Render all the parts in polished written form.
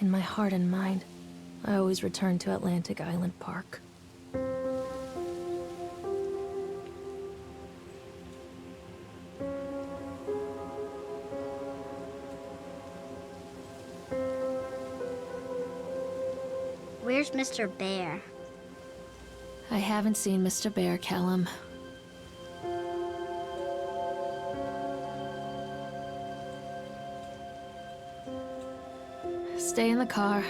In my heart and mind, I always return to Atlantic Island Park. Where's Mr. Bear? I haven't seen Mr. Bear, Callum. Stay in the car.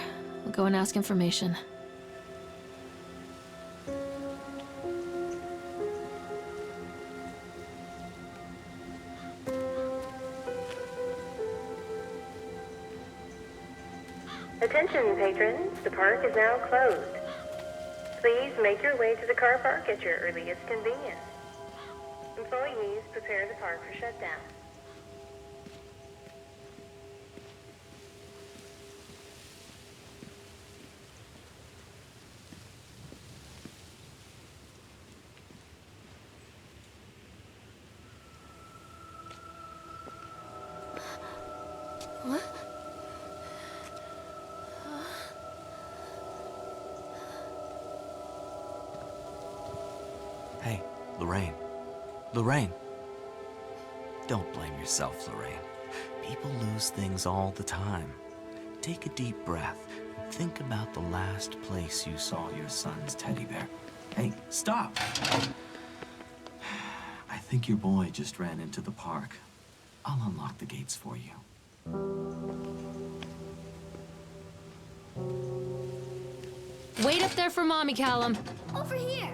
We'll go and ask information. Attention, patrons. The park is now closed. Please make your way to the car park at your earliest convenience. Employees prepare the park for shutdown. What? Hey, Lorraine. Lorraine. Don't blame yourself, Lorraine. People lose things all the time. Take a deep breath and think about the last place you saw your son's teddy bear. Hey, stop! I think your boy just ran into the park. I'll unlock the gates for you. Wait up there for Mommy, Callum. Over here.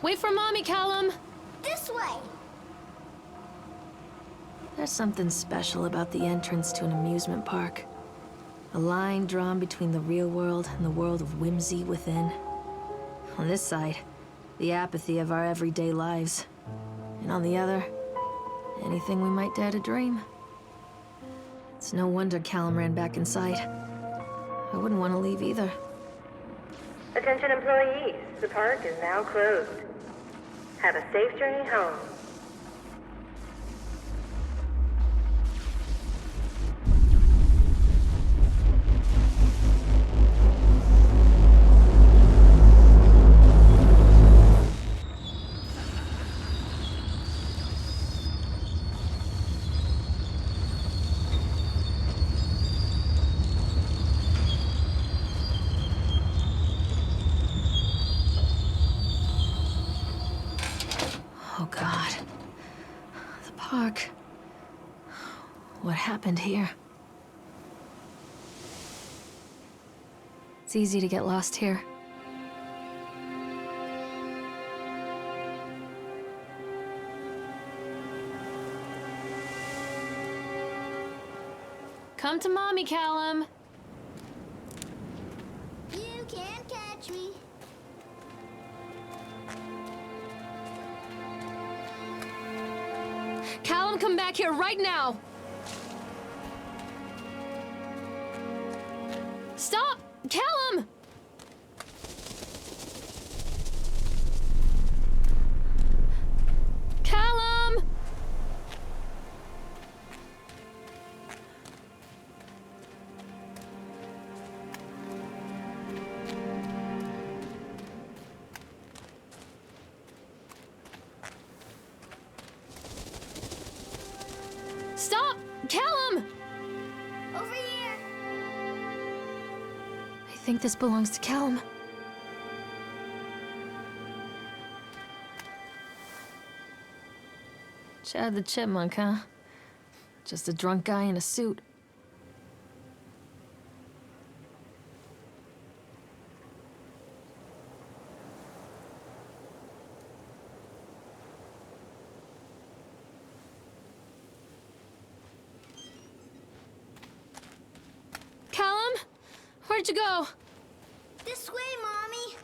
Wait for Mommy, Callum. This way. There's something special about the entrance to an amusement park. A line drawn between the real world and the world of whimsy within. On this side, the apathy of our everyday lives. And on the other, anything we might dare to dream. It's no wonder Callum ran back inside. I wouldn't want to leave either. Attention, employees. The park is now closed. Have a safe journey home. Oh God. The park. What happened here? It's easy to get lost here. Come to Mommy, Callum. You can't catch me. Callum, come back here right now! Stop! Callum! Callum! Stop! Callum! Over here. I think this belongs to Callum. Chad the Chipmunk, huh? Just a drunk guy in a suit. Callum? Where'd you go? This way, Mommy.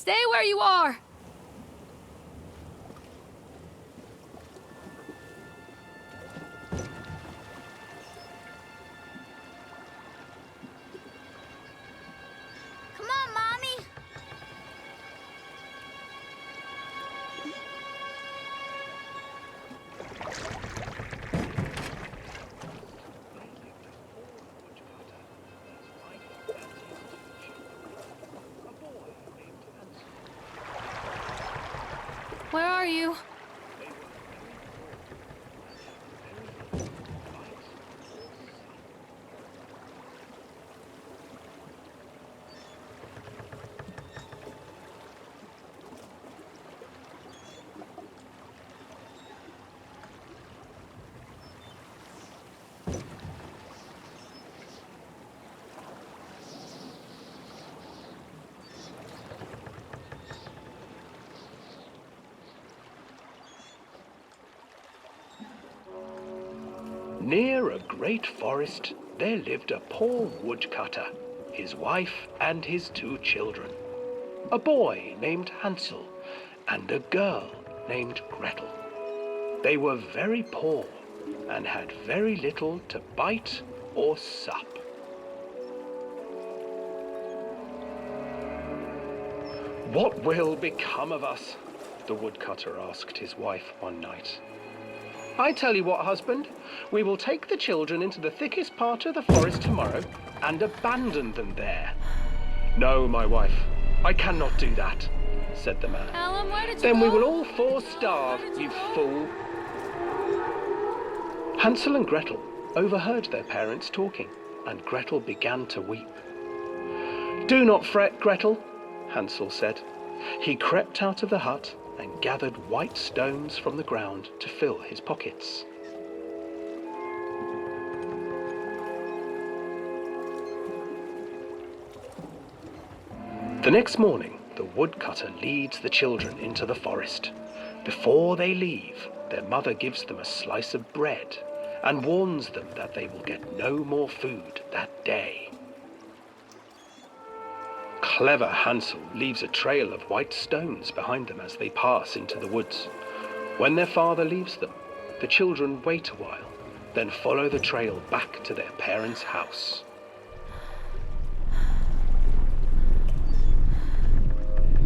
Stay where you are! Come on, Mommy. Where are you? Near a great forest, there lived a poor woodcutter, his wife and his 2 children, a boy named Hansel and a girl named Gretel. They were very poor and had very little to bite or sup. "What will become of us?" the woodcutter asked his wife one night. "I tell you what, husband, we will take the children into the thickest part of the forest tomorrow and abandon them there." "No, my wife, I cannot do that," said the man. Alan, where did you "Then go? we will all 4 starve, you fool." Hansel and Gretel overheard their parents talking, and Gretel began to weep. "Do not fret, Gretel," Hansel said. He crept out of the hut and gathered white stones from the ground to fill his pockets. The next morning, the woodcutter leads the children into the forest. Before they leave, their mother gives them a slice of bread and warns them that they will get no more food that day. Clever Hansel leaves a trail of white stones behind them as they pass into the woods. When their father leaves them, the children wait a while, then follow the trail back to their parents' house.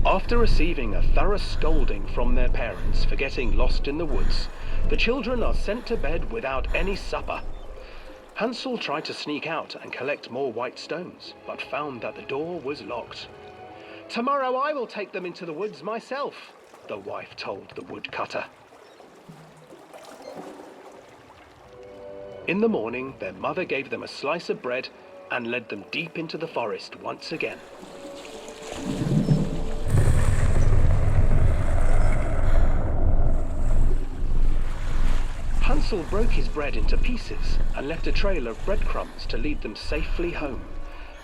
After receiving a thorough scolding from their parents for getting lost in the woods, the children are sent to bed without any supper. Hansel tried to sneak out and collect more white stones, but found that the door was locked. "Tomorrow I will take them into the woods myself," the wife told the woodcutter. In the morning, their mother gave them a slice of bread and led them deep into the forest once again. Hansel broke his bread into pieces and left a trail of breadcrumbs to lead them safely home.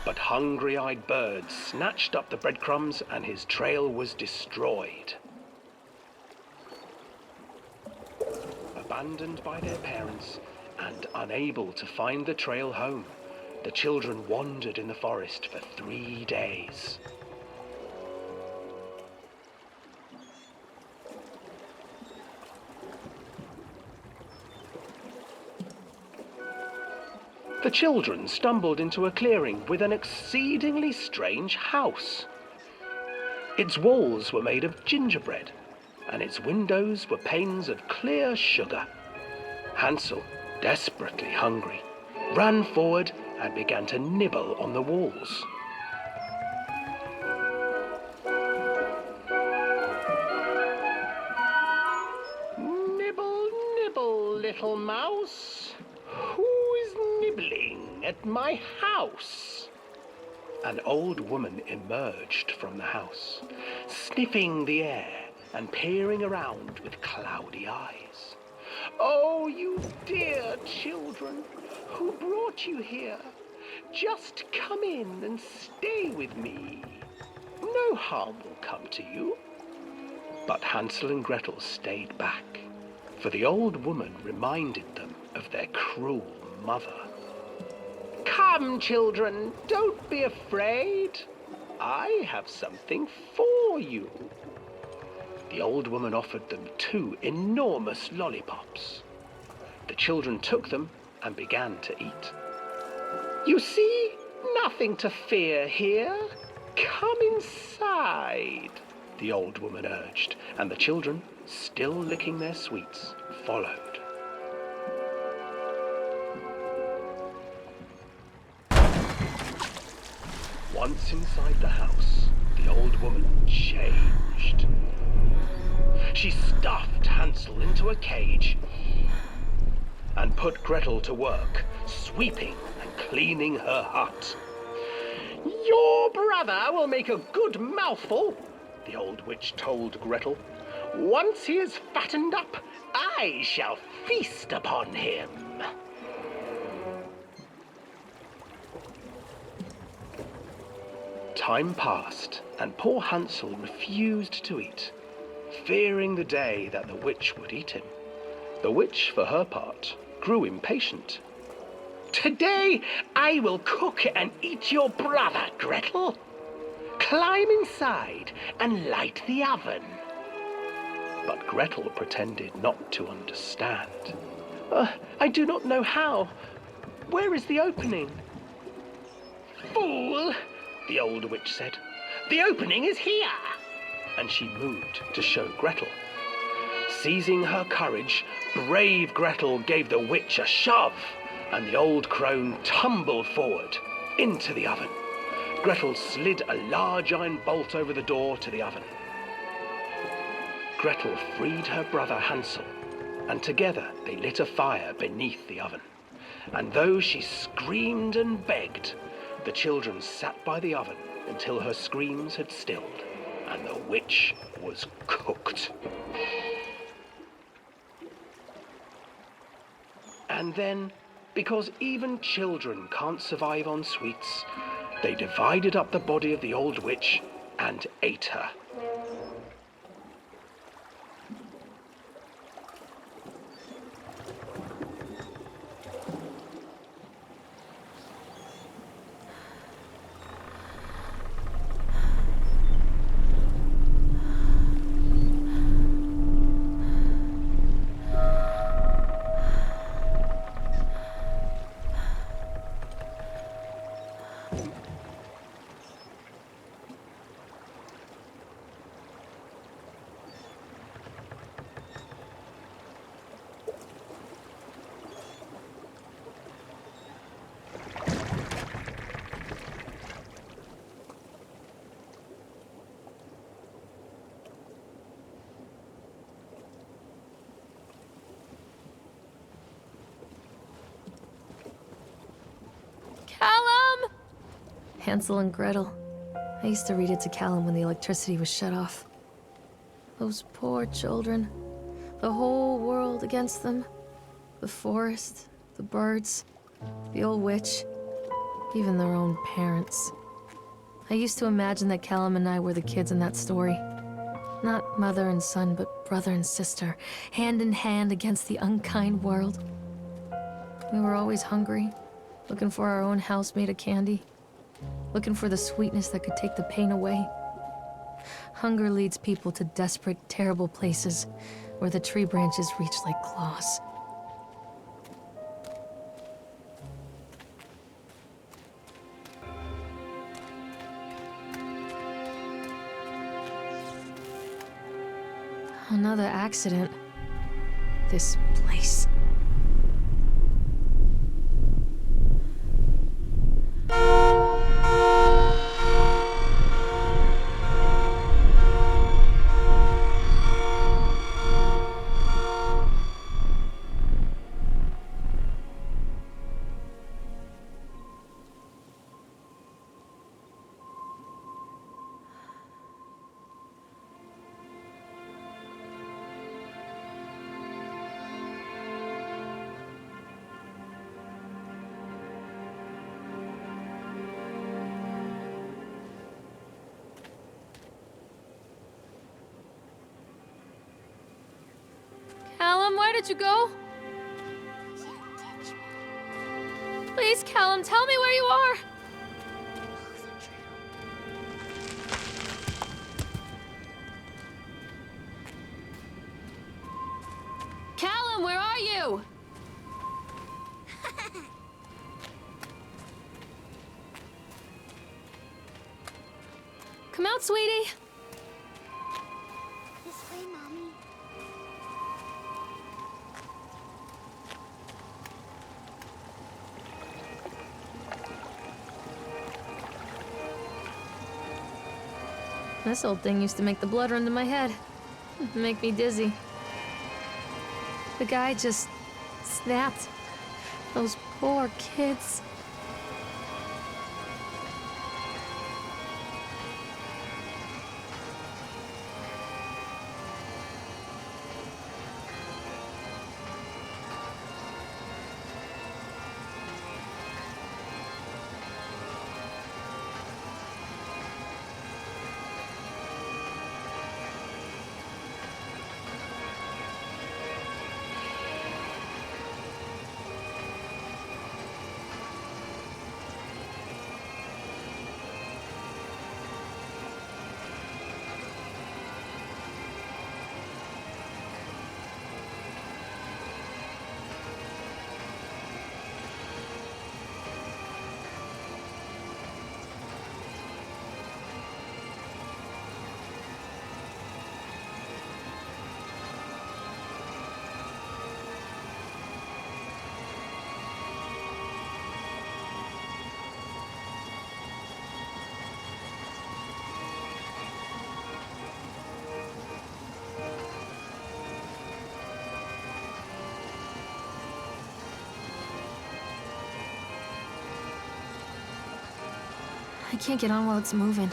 But hungry-eyed birds snatched up the breadcrumbs and his trail was destroyed. Abandoned by their parents and unable to find the trail home, the children wandered in the forest for 3 days. The children stumbled into a clearing with an exceedingly strange house. Its walls were made of gingerbread, and its windows were panes of clear sugar. Hansel, desperately hungry, ran forward and began to nibble on the walls. "Nibble, nibble, little mouse. Who is nibbling at my house?" An old woman emerged from the house, sniffing the air and peering around with cloudy eyes. "Oh, you dear children, who brought you here? Just come in and stay with me. No harm will come to you." But Hansel and Gretel stayed back, for the old woman reminded them of their cruel mother. "Come, children, don't be afraid," I have something for you. The old woman offered them 2 enormous lollipops. The children took them and began to eat. You see, nothing to fear here. Come inside, the old woman urged, and the children, still licking their sweets, followed. Once inside the house, the old woman changed. She stuffed Hansel into a cage and put Gretel to work, sweeping and cleaning her hut. Your brother will make a good mouthful, the old witch told Gretel. Once he is fattened up, I shall feast upon him. Time passed, and poor Hansel refused to eat, fearing the day that the witch would eat him. The witch, for her part, grew impatient. Today I will cook and eat your brother, Gretel. Climb inside and light the oven. But Gretel pretended not to understand. I do not know how. Where is the opening? Fool, the old witch said. The opening is here. And she moved to show Gretel. Seizing her courage, brave Gretel gave the witch a shove, and the old crone tumbled forward into the oven. Gretel slid a large iron bolt over the door to the oven. Gretel freed her brother Hansel, and together they lit a fire beneath the oven. And though she screamed and begged, the children sat by the oven until her screams had stilled, and the witch was cooked. And then, because even children can't survive on sweets, they divided up the body of the old witch and ate her. Callum! Hansel and Gretel. I used to read it to Callum when the electricity was shut off. Those poor children. The whole world against them. The forest, the birds, the old witch, even their own parents. I used to imagine that Callum and I were the kids in that story. Not mother and son, but brother and sister, hand in hand against the unkind world. We were always hungry, looking for our own house made of candy, looking for the sweetness that could take the pain away. Hunger leads people to desperate, terrible places where the tree branches reach like claws. Another accident. This place. Callum, where did you go? Please, Callum, tell me where you are. Come out, sweetie. This way, Mommy. This old thing used to make the blood run to my head. Make me dizzy. The guy just snapped. Those poor kids. I can't get on while it's moving.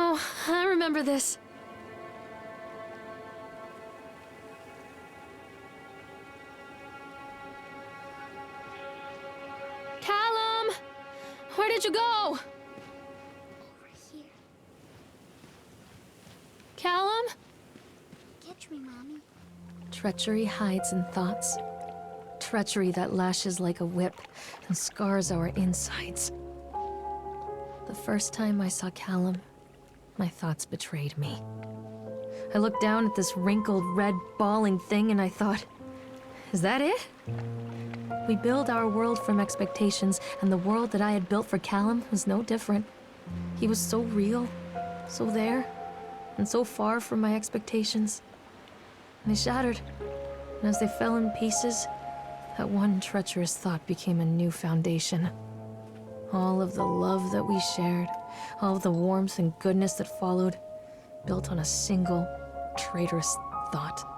Oh, I remember this. Callum! Where did you go? Over here. Callum? Catch me, Mommy. Treachery hides in thoughts. Treachery that lashes like a whip and scars our insides. The first time I saw Callum, my thoughts betrayed me. I looked down at this wrinkled, red, bawling thing and I thought, is that it? We build our world from expectations, and the world that I had built for Callum was no different. He was so real, so there, and so far from my expectations. And they shattered, and as they fell in pieces, that one treacherous thought became a new foundation. All of the love that we shared, all of the warmth and goodness that followed, built on a single, traitorous thought.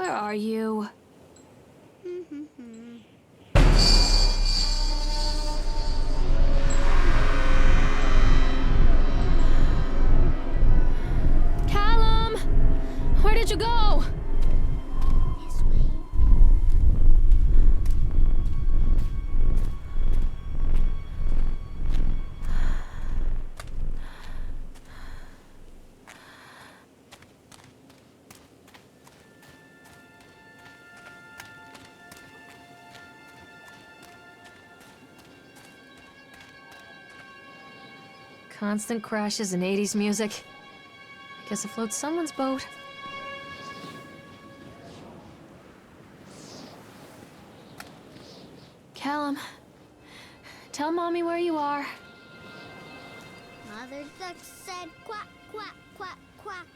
Where are you? Callum! Where did you go? This way. Constant crashes and 80s music. I guess it floats someone's boat. Callum, tell Mommy where you are. Mother Duck said quack, quack, quack, quack.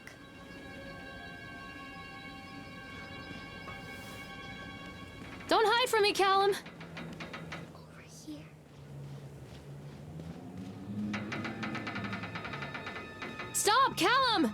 Don't hide from me, Callum. Over here. Stop, Callum!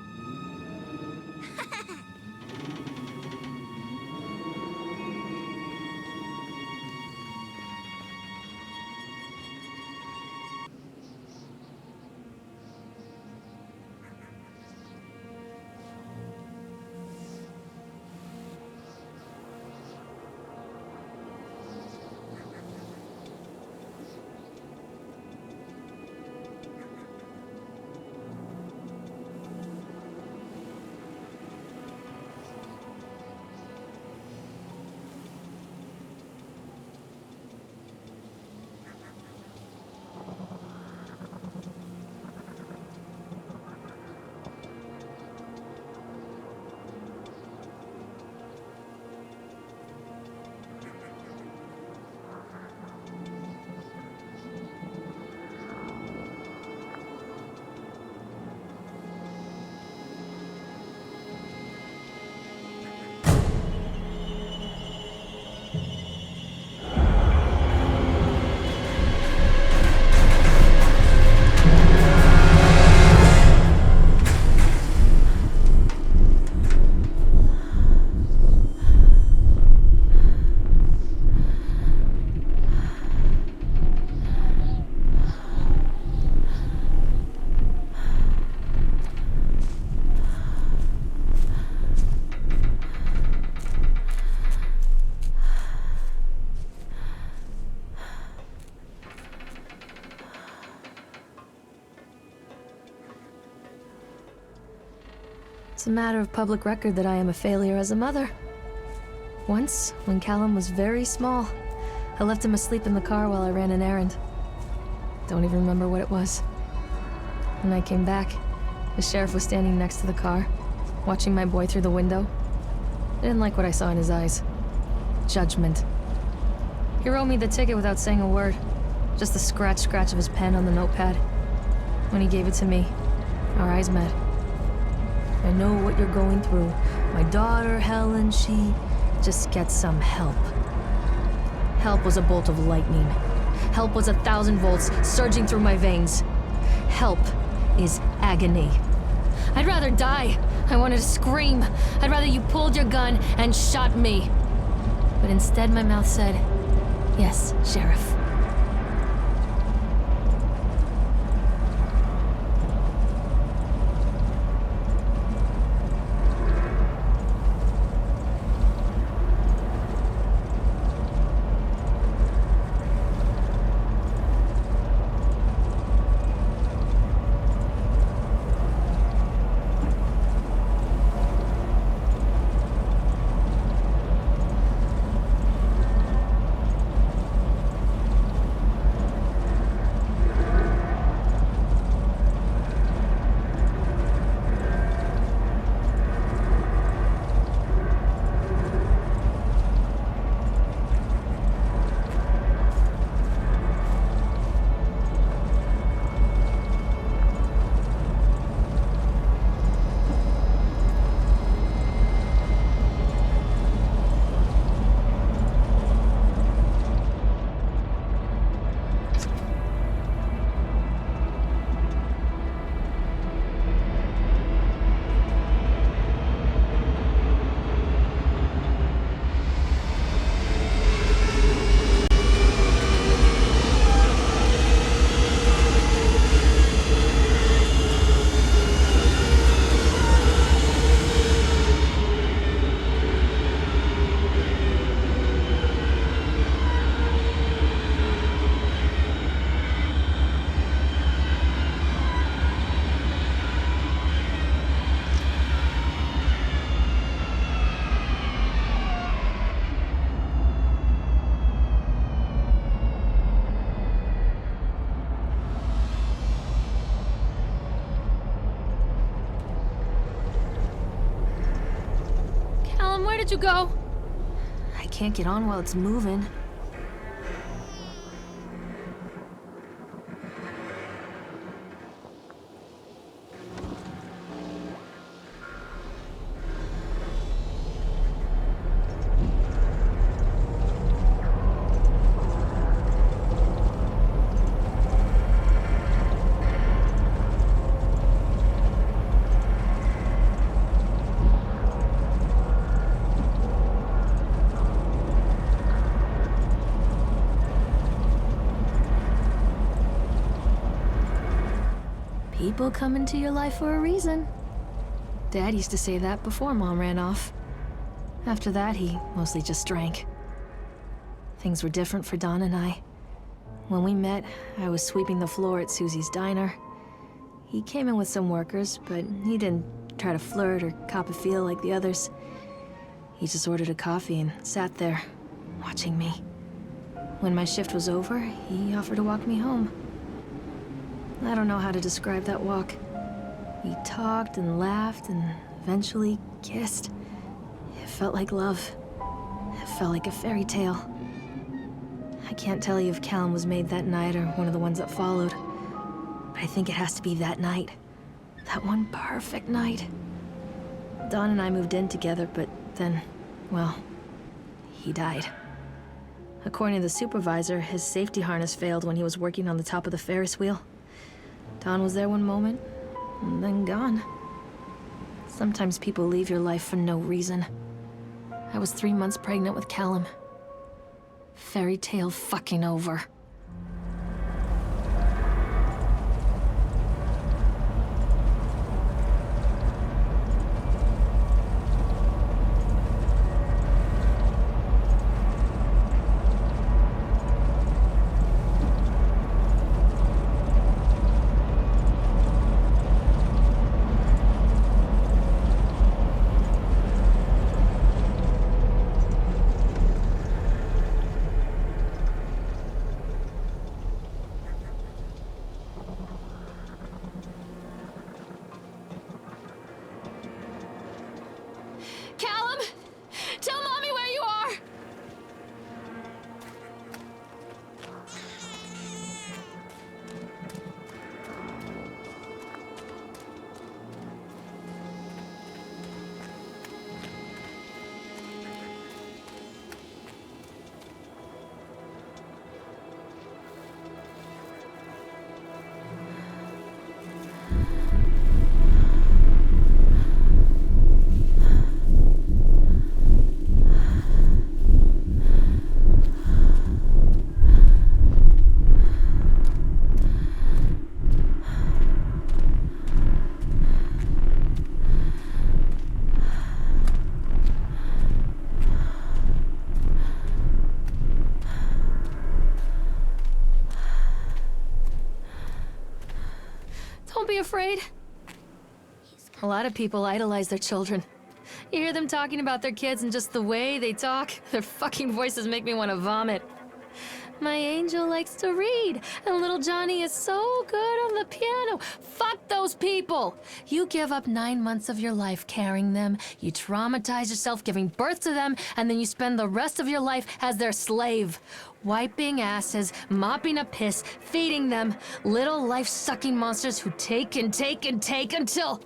It's a matter of public record that I am a failure as a mother. Once, when Callum was very small, I left him asleep in the car while I ran an errand. Don't even remember what it was. When I came back, the sheriff was standing next to the car, watching my boy through the window. I didn't like what I saw in his eyes. Judgment. He wrote me the ticket without saying a word, just the scratch of his pen on the notepad. When he gave it to me, our eyes met. I know what you're going through. My daughter, Helen, she just gets some help. Help was a bolt of lightning. Help was 1,000 volts surging through my veins. Help is agony. I'd rather die. I wanted to scream. I'd rather you pulled your gun and shot me. But instead my mouth said, "Yes, Sheriff." Callum, where did you go? I can't get on while it's moving. People come into your life for a reason. Dad used to say that before Mom ran off. After that, he mostly just drank. Things were different for Don and I. When we met, I was sweeping the floor at Susie's diner. He came in with some workers, but he didn't try to flirt or cop a feel like the others. He just ordered a coffee and sat there, watching me. When my shift was over, he offered to walk me home. I don't know how to describe that walk. We talked and laughed and eventually kissed. It felt like love. It felt like a fairy tale. I can't tell you if Callum was made that night or one of the ones that followed. But I think it has to be that night. That one perfect night. Don and I moved in together, but then, well, he died. According to the supervisor, his safety harness failed when he was working on the top of the Ferris wheel. Don was there one moment, and then gone. Sometimes people leave your life for no reason. I was 3 months pregnant with Callum. Fairy tale fucking over. Callum! Tell Mommy where you are! Don't be afraid. A lot of people idolize their children. You hear them talking about their kids and just the way they talk, their fucking voices make me want to vomit. My angel likes to read, and little Johnny is so good on the piano. Fuck those people! You give up 9 months of your life carrying them, you traumatize yourself giving birth to them, and then you spend the rest of your life as their slave. Wiping asses, mopping up piss, feeding them. Little life-sucking monsters who take and take and take until...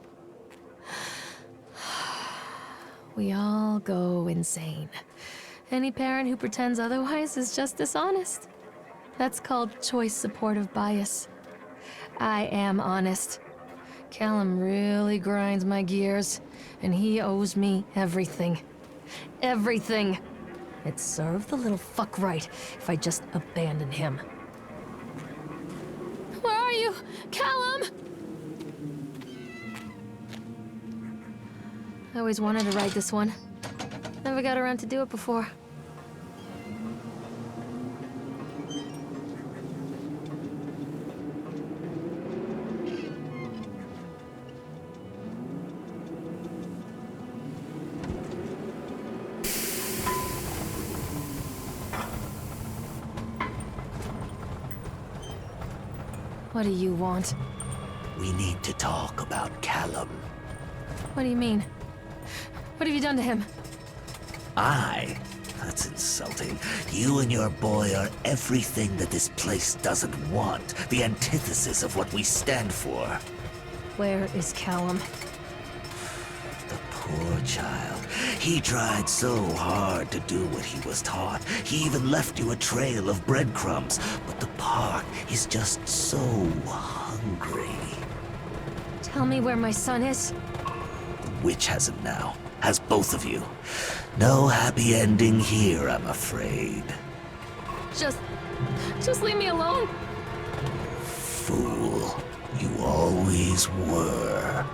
we all go insane. Any parent who pretends otherwise is just dishonest. That's called choice supportive bias. I am honest. Callum really grinds my gears, and he owes me everything. Everything. It'd serve the little fuck right if I just abandoned him. Where are you, Callum? I always wanted to ride this one. Never got around to do it before. What do you want? We need to talk about Callum. What do you mean? What have you done to him? That's insulting. You and your boy are everything that this place doesn't want. The antithesis of what we stand for. Where is Callum? The poor child. He tried so hard to do what he was taught. He even left you a trail of breadcrumbs. But the park is just so hungry. Tell me where my son is. The witch has him now. Has both of you. No happy ending here, I'm afraid. Just leave me alone. Fool. You always were.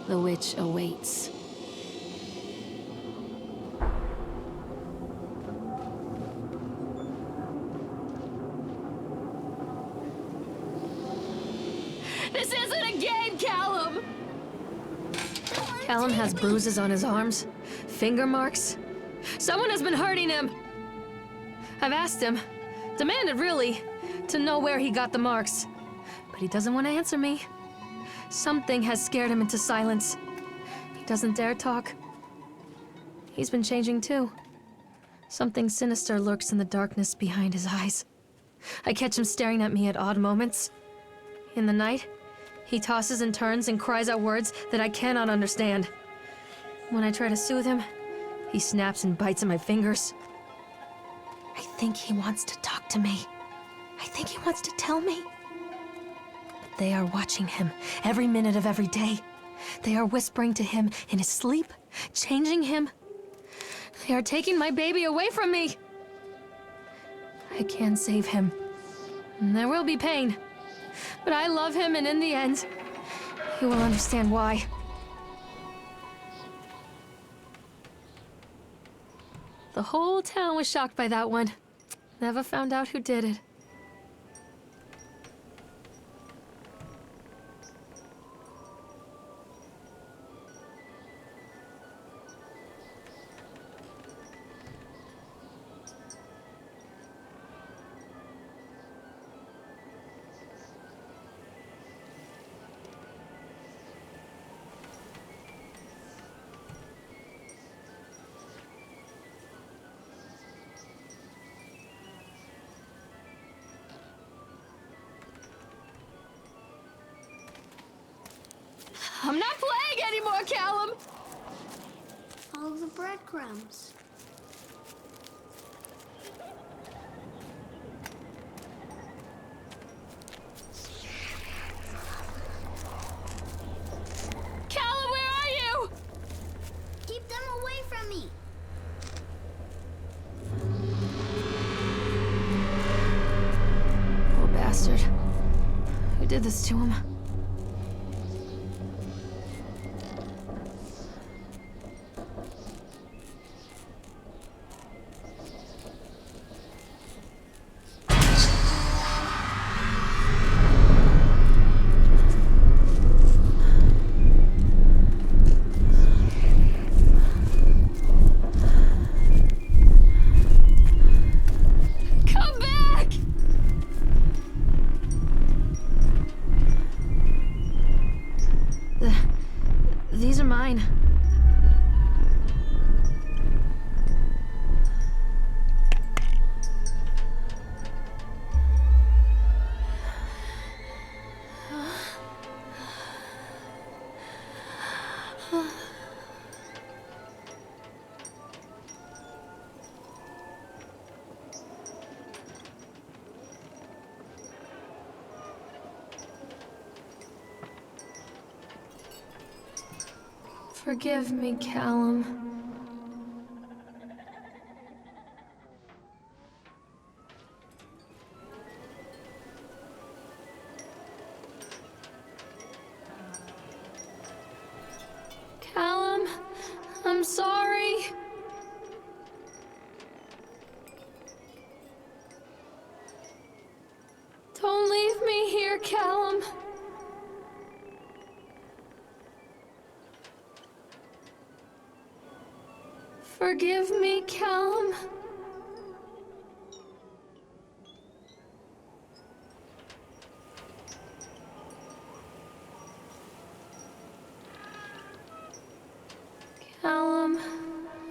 The witch awaits. This isn't a game, Callum! Callum has bruises on his arms, finger marks. Someone has been hurting him. I've asked him, demanded really, to know where he got the marks. But he doesn't want to answer me. Something has scared him into silence. He doesn't dare talk. He's been changing too. Something sinister lurks in the darkness behind his eyes. I catch him staring at me at odd moments. In the night, he tosses and turns and cries out words that I cannot understand. When I try to soothe him, he snaps and bites at my fingers. I think he wants to talk to me. I think he wants to tell me. But they are watching him every minute of every day. They are whispering to him in his sleep, changing him. They are taking my baby away from me. I can save him. There will be pain. But I love him, and in the end, he will understand why. The whole town was shocked by that one. Never found out who did it. I'm not playing anymore, Callum! Follow the breadcrumbs. Callum, where are you? Keep them away from me. Poor bastard. Who did this to him? Come back! Forgive me, Callum. Callum, I'm sorry. Don't leave me here, Callum. Forgive me, Callum. Callum,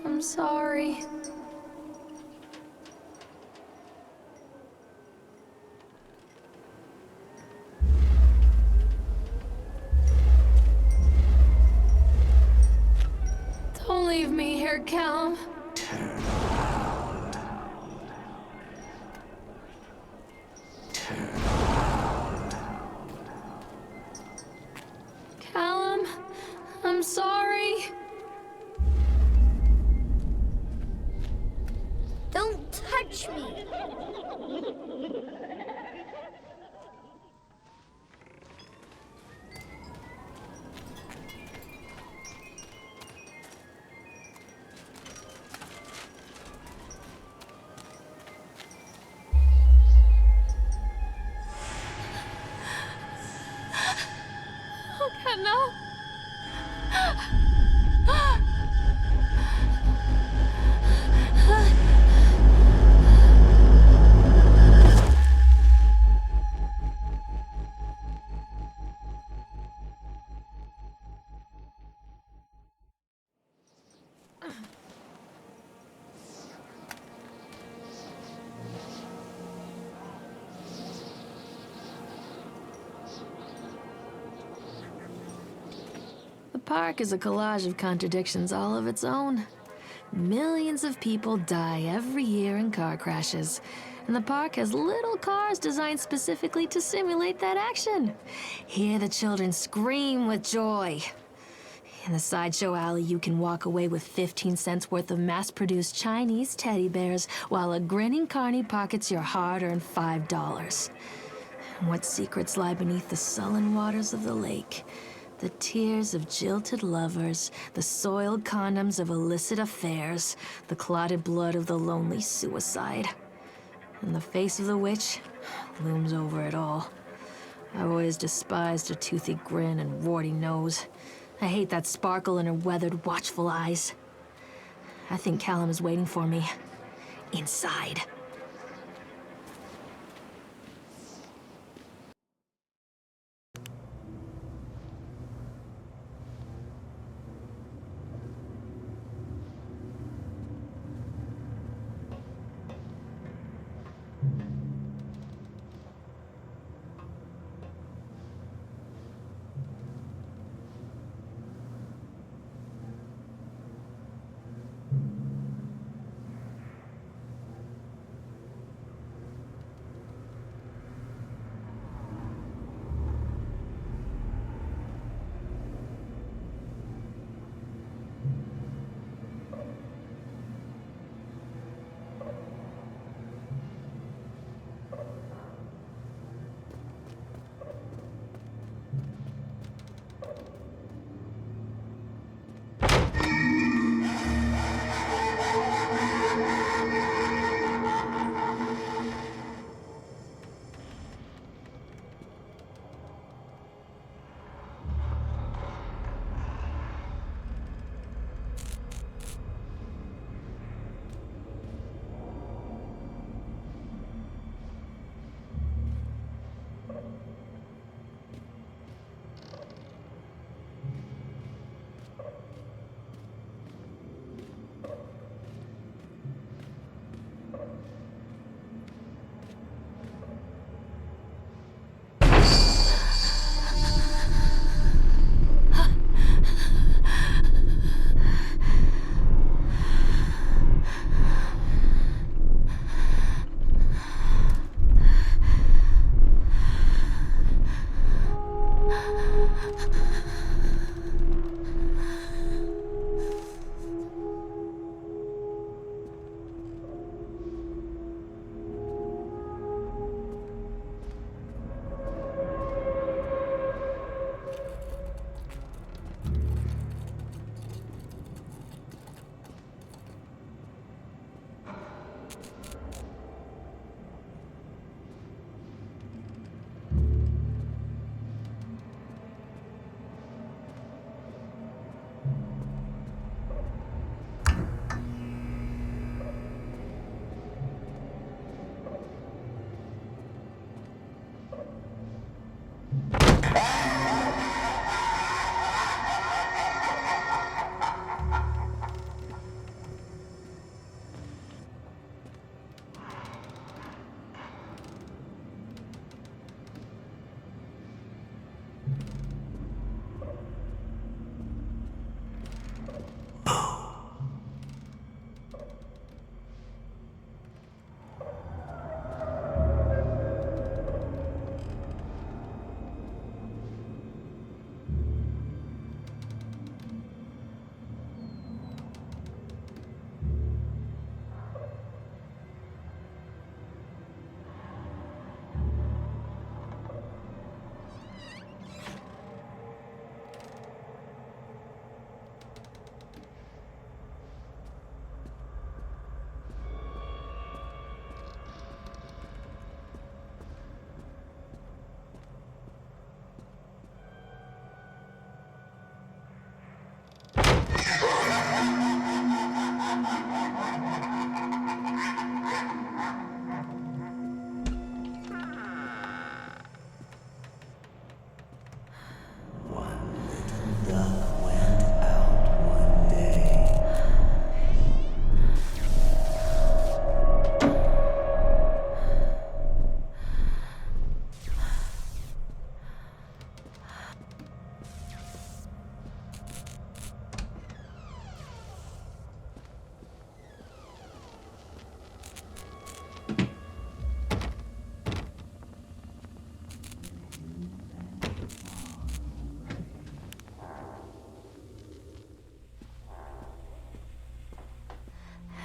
I'm sorry. Don't leave me here, Callum. Turn around. Turn around. Callum, I'm sorry. Don't touch me! Oh, God, no. The park is a collage of contradictions all of its own. Millions of people die every year in car crashes, and the park has little cars designed specifically to simulate that action. Hear the children scream with joy. In the sideshow alley, you can walk away with 15 cents worth of mass-produced Chinese teddy bears while a grinning carny pockets your hard-earned $5. And what secrets lie beneath the sullen waters of the lake? The tears of jilted lovers, the soiled condoms of illicit affairs, the clotted blood of the lonely suicide. And the face of the witch looms over it all. I've always despised her toothy grin and warty nose. I hate that sparkle in her weathered, watchful eyes. I think Callum is waiting for me. Inside.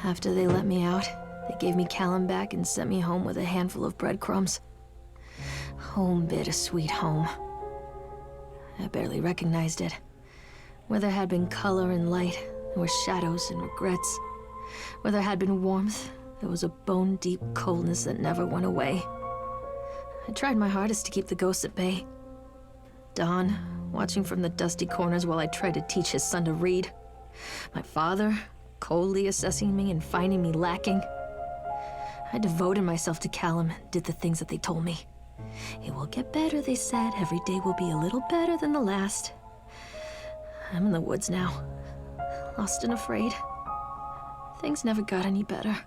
After they let me out, they gave me Callum back and sent me home with a handful of breadcrumbs. Home, bittersweet home. I barely recognized it. Where there had been color and light, there were shadows and regrets. Where there had been warmth, there was a bone-deep coldness that never went away. I tried my hardest to keep the ghosts at bay. Don, watching from the dusty corners while I tried to teach his son to read. My father, coldly assessing me and finding me lacking. I devoted myself to Callum and did the things that they told me. It will get better, they said. Every day will be a little better than the last. I'm in the woods now, lost and afraid. Things never got any better.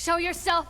Show yourself!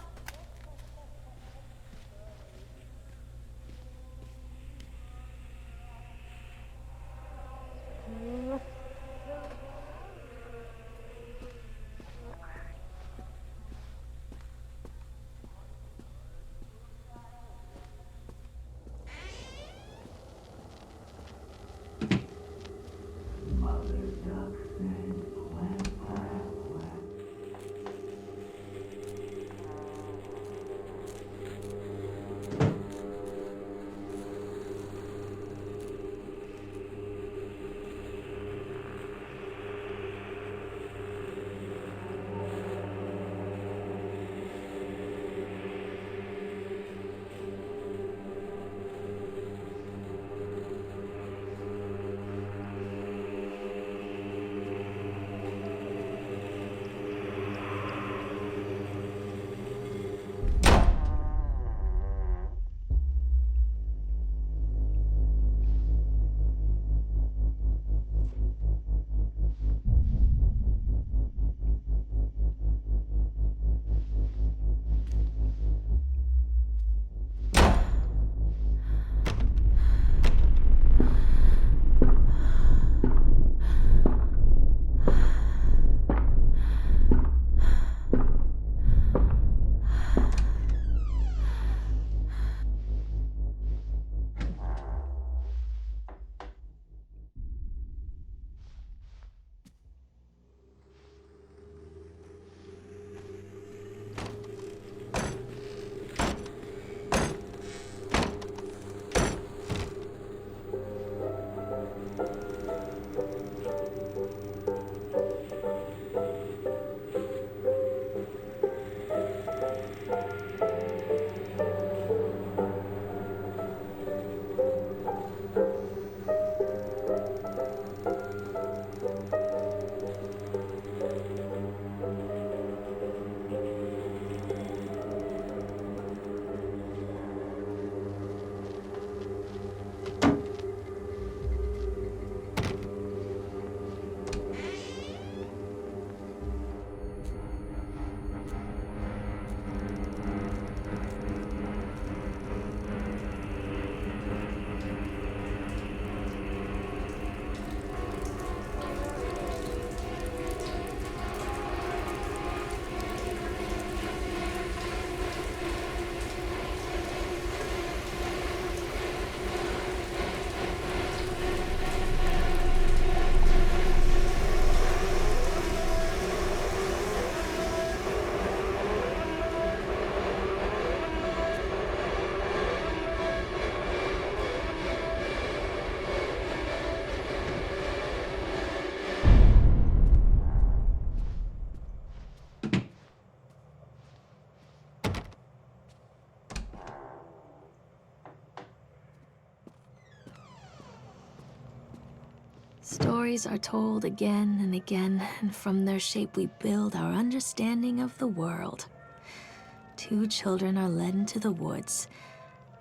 Stories are told again and again, and from their shape we build our understanding of the world. Two children are led into the woods.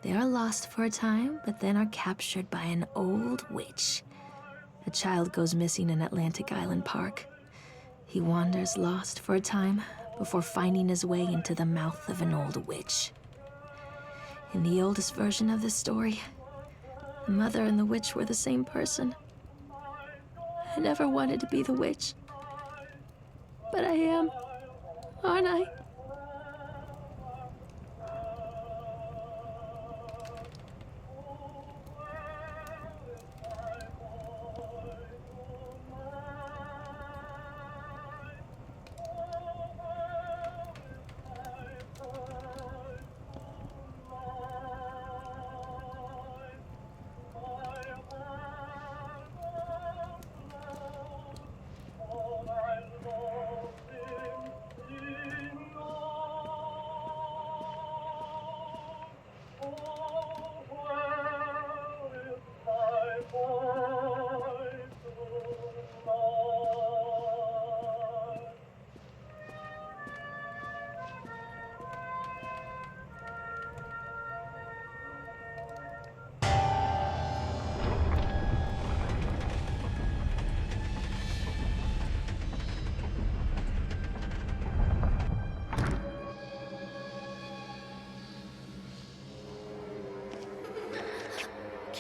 They are lost for a time, but then are captured by an old witch. A child goes missing in Atlantic Island Park. He wanders lost for a time before finding his way into the mouth of an old witch. In the oldest version of this story, the mother and the witch were the same person. I never wanted to be the witch, but I am, aren't I?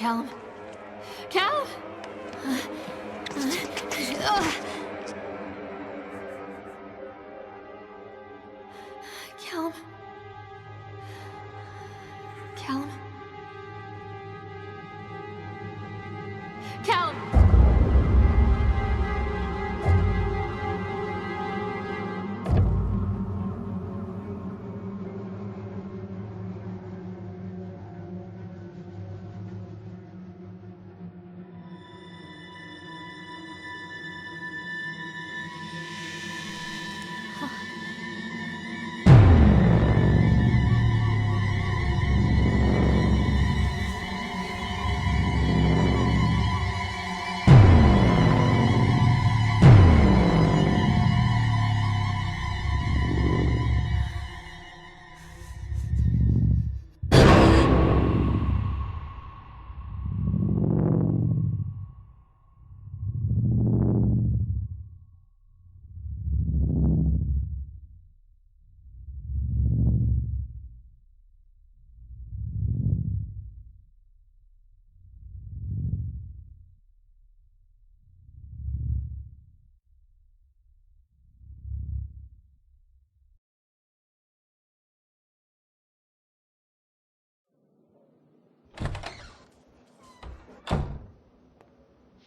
Callum. Callum! Callum. Callum. Callum!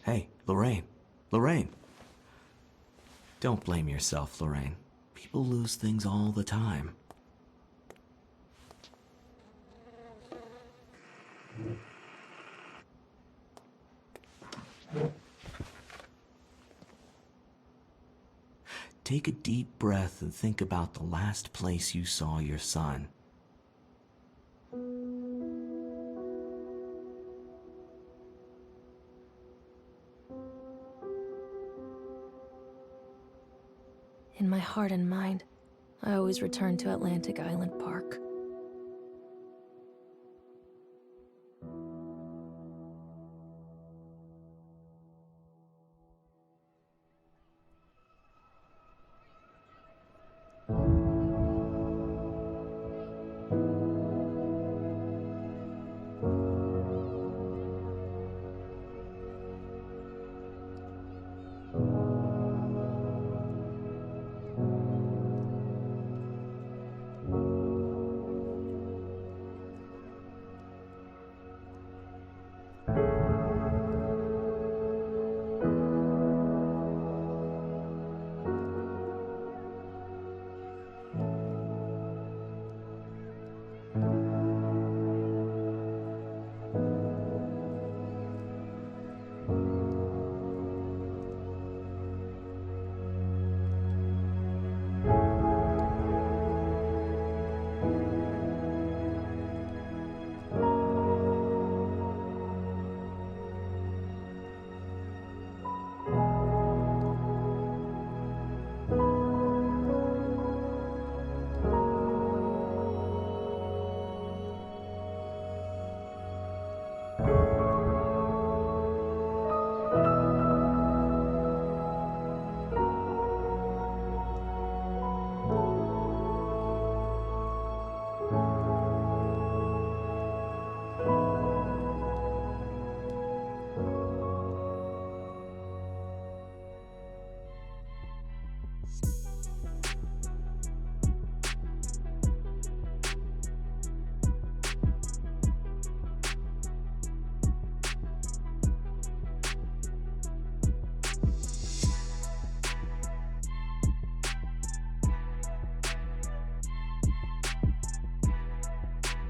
Hey, Lorraine. Lorraine. Don't blame yourself, Lorraine. People lose things all the time. Take a deep breath and think about the last place you saw your son. In my heart and mind, I always return to Atlantic Island Park.